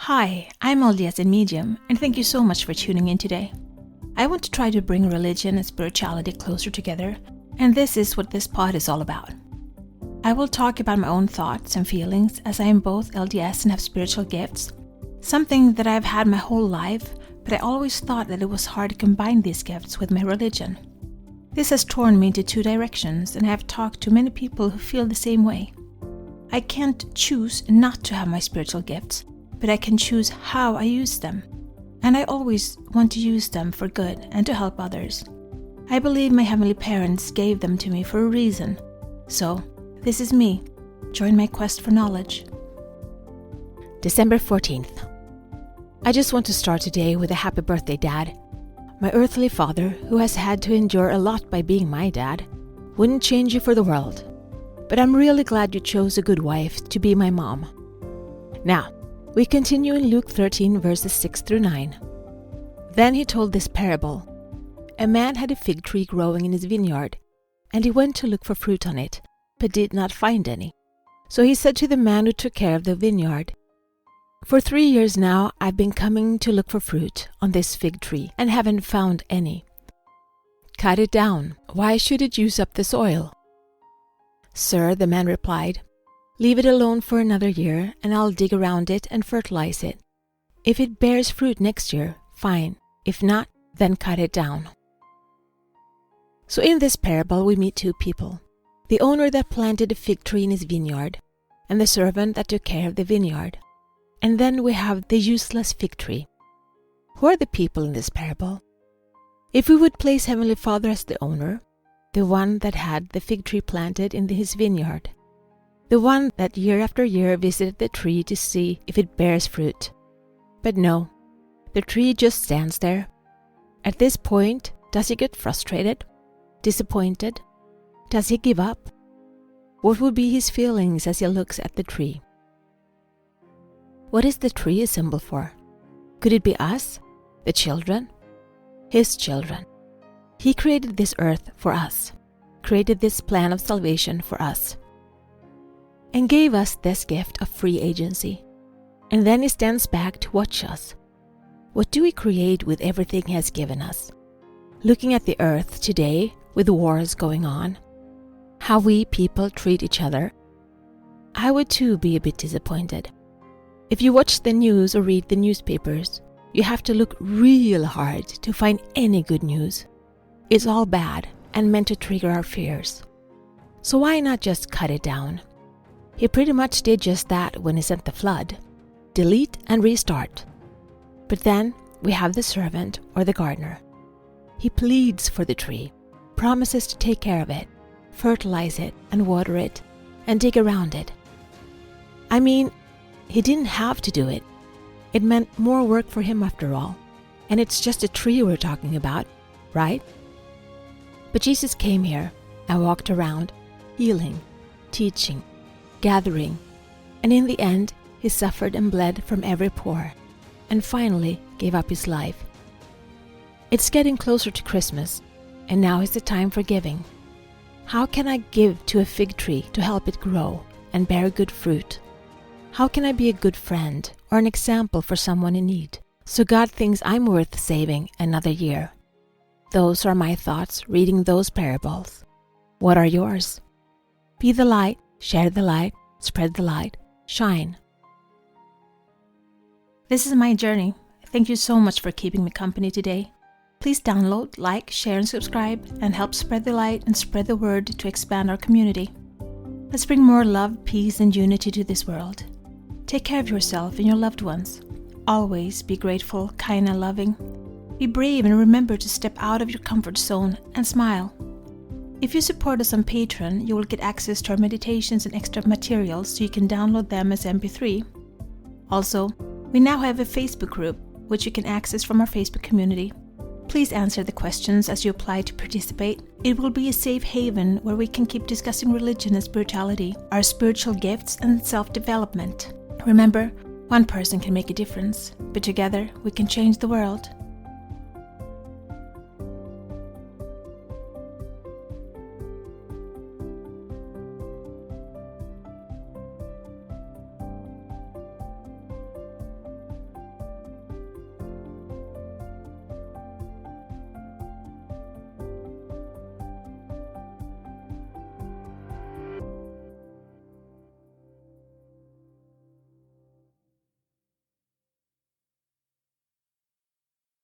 Hi, I'm LDS in Medium, and thank you so much for tuning in today. I want to try to bring religion and spirituality closer together, and this is what this pod is all about. I will talk about my own thoughts and feelings as I am both LDS and have spiritual gifts, something that I've had my whole life, but I always thought that it was hard to combine these gifts with my religion. This has torn me into two directions, and I have talked to many people who feel the same way. I can't choose not to have my spiritual gifts, but I can choose how I use them. And I always want to use them for good and to help others. I believe my heavenly parents gave them to me for a reason. So, this is me. Join my quest for knowledge. December 14th. I just want to start today with a happy birthday, Dad. My earthly father, who has had to endure a lot by being my dad, wouldn't change you for the world. But I'm really glad you chose a good wife to be my mom. Now, we continue in Luke 13 verses 6 through 9. Then he told this parable. A man had a fig tree growing in his vineyard, and he went to look for fruit on it, but did not find any. So he said to the man who took care of the vineyard, "For 3 years now I've been coming to look for fruit on this fig tree and haven't found any. Cut it down. Why should it use up the soil?" "Sir," the man replied, "leave it alone for another year, and I'll dig around it and fertilize it. If it bears fruit next year, fine. If not, then cut it down." So in this parable we meet two people. The owner that planted a fig tree in his vineyard, and the servant that took care of the vineyard. And then we have the useless fig tree. Who are the people in this parable? If we would place Heavenly Father as the owner, the one that had the fig tree planted in his vineyard, the one that year after year visited the tree to see if it bears fruit. But no, the tree just stands there. At this point, does he get frustrated? Disappointed? Does he give up? What would be his feelings as he looks at the tree? What is the tree a symbol for? Could it be us, the children? His children. He created this earth for us, created this plan of salvation for us, and gave us this gift of free agency. And then he stands back to watch us. What do we create with everything he has given us? Looking at the earth today with wars going on, how we people treat each other, I would too be a bit disappointed. If you watch the news or read the newspapers, you have to look real hard to find any good news. It's all bad and meant to trigger our fears. So why not just cut it down? He pretty much did just that when he sent the flood. Delete and restart. But then we have the servant or the gardener. He pleads for the tree, promises to take care of it, fertilize it and water it, and dig around it. I mean, he didn't have to do it. It meant more work for him after all. And it's just a tree we're talking about, right? But Jesus came here and walked around, healing, teaching, gathering, and in the end, he suffered and bled from every pore, and finally gave up his life. It's getting closer to Christmas, and now is the time for giving. How can I give to a fig tree to help it grow and bear good fruit? How can I be a good friend or an example for someone in need, so God thinks I'm worth saving another year? Those are my thoughts reading those parables. What are yours? Be the light, share the light, spread the light, shine. This is my journey. Thank you so much for keeping me company today. Please download, like, share, and subscribe, and help spread the light and spread the word to expand our community. Let's bring more love, peace, and unity to this world. Take care of yourself and your loved ones. Always be grateful, kind, and loving. Be brave and remember to step out of your comfort zone and smile. If you support us on Patreon, you will get access to our meditations and extra materials so you can download them as MP3. Also, we now have a Facebook group, which you can access from our Facebook community. Please answer the questions as you apply to participate. It will be a safe haven where we can keep discussing religion and spirituality, our spiritual gifts, and self-development. Remember, one person can make a difference, but together we can change the world.